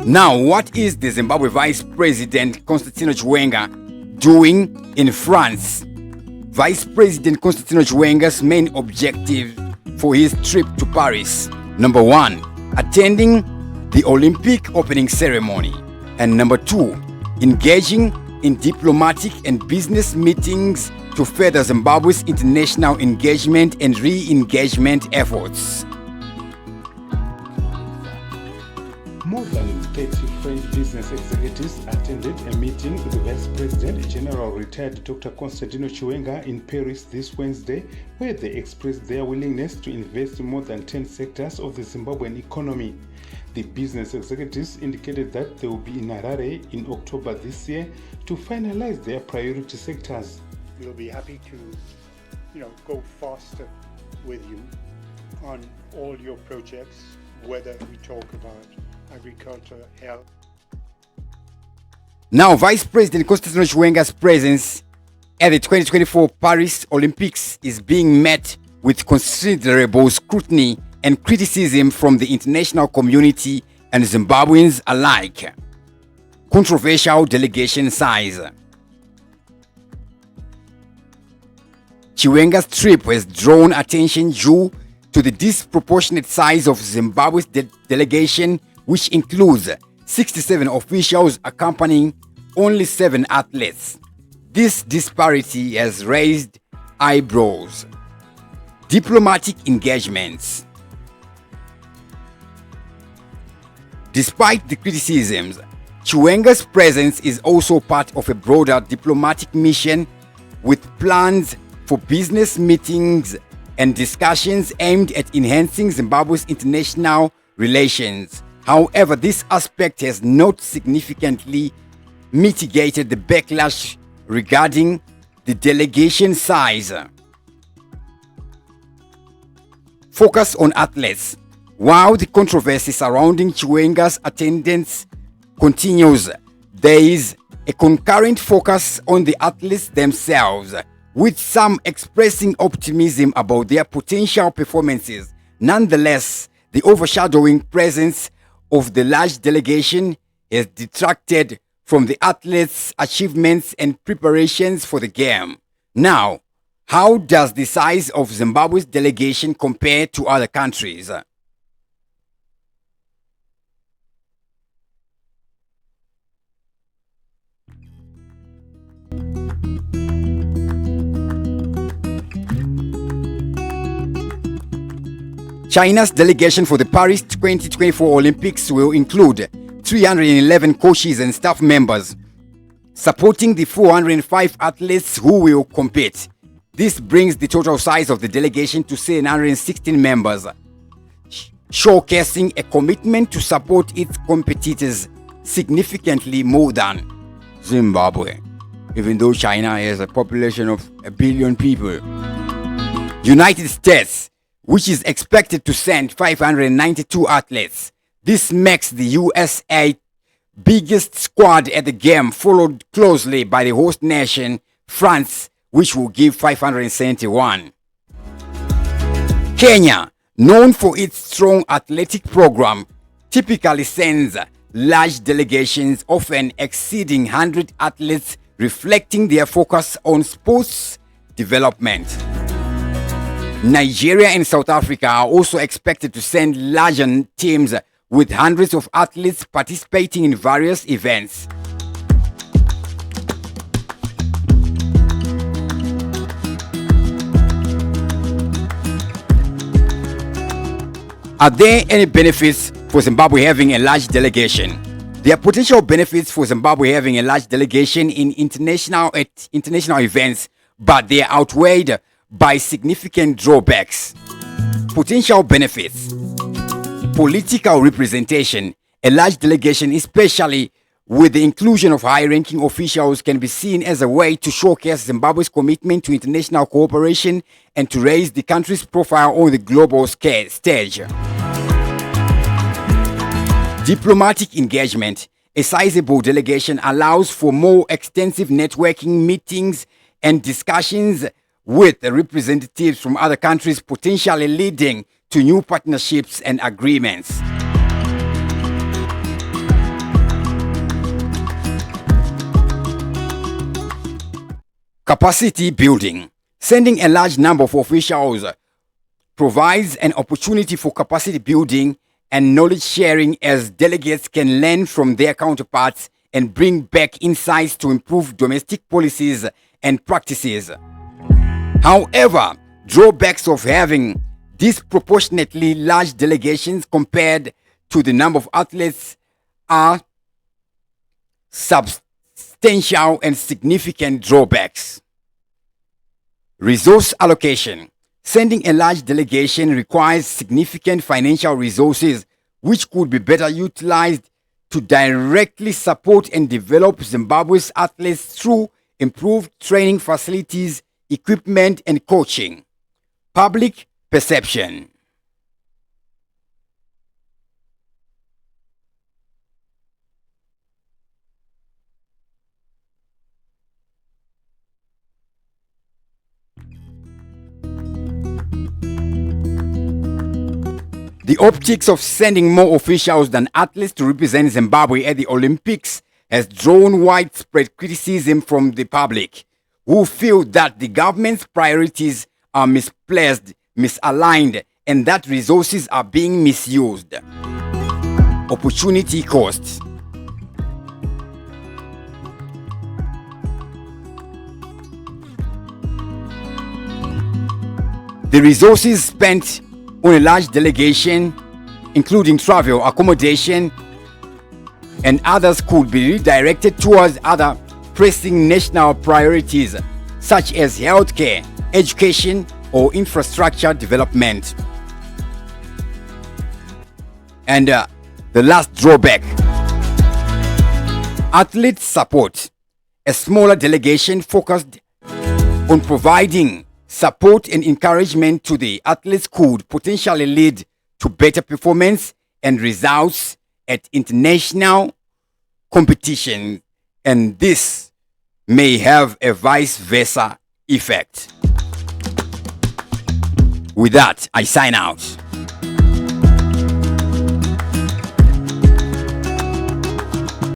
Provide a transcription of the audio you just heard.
Now, what is the Zimbabwe Vice President Constantino Chiwenga doing in France? Vice President Constantino Chiwenga's main objective for his trip to Paris: number 1, attending the Olympic opening ceremony, and number 2, engaging in diplomatic and business meetings to further Zimbabwe's international engagement and re-engagement efforts. More than 30 French business executives attended a meeting with the Vice President General retired Dr. Constantino Chiwenga in Paris this Wednesday, where they expressed their willingness to invest in more than 10 sectors of the Zimbabwean economy. The business executives indicated that they will be in Harare in October this year to finalize their priority sectors. We'll be happy to, go faster with you on all your projects, whether we talk about agriculture, health. Now, Vice President Constantino Chiwenga's presence at the 2024 Paris Olympics is being met with considerable scrutiny and criticism from the international community and Zimbabweans alike. Controversial delegation size. Chiwenga's trip has drawn attention due to the disproportionate size of Zimbabwe's delegation, which includes 67 officials accompanying only 7 athletes. This disparity has raised eyebrows. Diplomatic engagements. Despite the criticisms, Chiwenga's presence is also part of a broader diplomatic mission with plans for business meetings and discussions aimed at enhancing Zimbabwe's international relations. However, this aspect has not significantly mitigated the backlash regarding the delegation size. Focus on athletes. While the controversy surrounding Chiwenga's attendance continues, there is a concurrent focus on the athletes themselves, with some expressing optimism about their potential performances. Nonetheless, the overshadowing presence of the large delegation has detracted from the athletes' achievements and preparations for the game. Now, how does the size of Zimbabwe's delegation compare to other countries? China's delegation for the Paris 2024 Olympics will include 311 coaches and staff members, supporting the 405 athletes who will compete. This brings the total size of the delegation to 716 members, showcasing a commitment to support its competitors significantly more than Zimbabwe, even though China has a population of 1 billion people. United States, which is expected to send 592 athletes. This makes the USA biggest squad at the game, followed closely by the host nation, France, which will give 571. Kenya, known for its strong athletic program, typically sends large delegations, often exceeding 100 athletes, reflecting their focus on sports development. Nigeria and South Africa are also expected to send larger teams with hundreds of athletes participating in various events. Are there any benefits for Zimbabwe having a large delegation? There are potential benefits for Zimbabwe having a large delegation in international events, but they are outweighed by significant drawbacks. Potential benefits. Political representation. A large delegation, especially with the inclusion of high-ranking officials, can be seen as a way to showcase Zimbabwe's commitment to international cooperation and to raise the country's profile on the global stage. Diplomatic engagement. A sizable delegation allows for more extensive networking meetings and discussions with representatives from other countries, potentially leading to new partnerships and agreements. Capacity building. Sending a large number of officials provides an opportunity for capacity building and knowledge sharing, as delegates can learn from their counterparts and bring back insights to improve domestic policies and practices. However, drawbacks of having disproportionately large delegations compared to the number of athletes are substantial and significant drawbacks. Resource allocation. Sending a large delegation requires significant financial resources, which could be better utilized to directly support and develop Zimbabwe's athletes through improved training facilities, equipment, and coaching. Public perception. The optics of sending more officials than athletes to represent Zimbabwe at the Olympics has drawn widespread criticism from the public, who feel that the government's priorities are misplaced, misaligned, and that resources are being misused. Opportunity costs. The resources spent on a large delegation, including travel, accommodation, and others, could be redirected towards other pressing national priorities such as healthcare, education, or infrastructure development. And the last drawback: athlete support. A smaller delegation focused on providing support and encouragement to the athletes could potentially lead to better performance and results at international competition, and this may have a vice versa effect. With that, I sign out.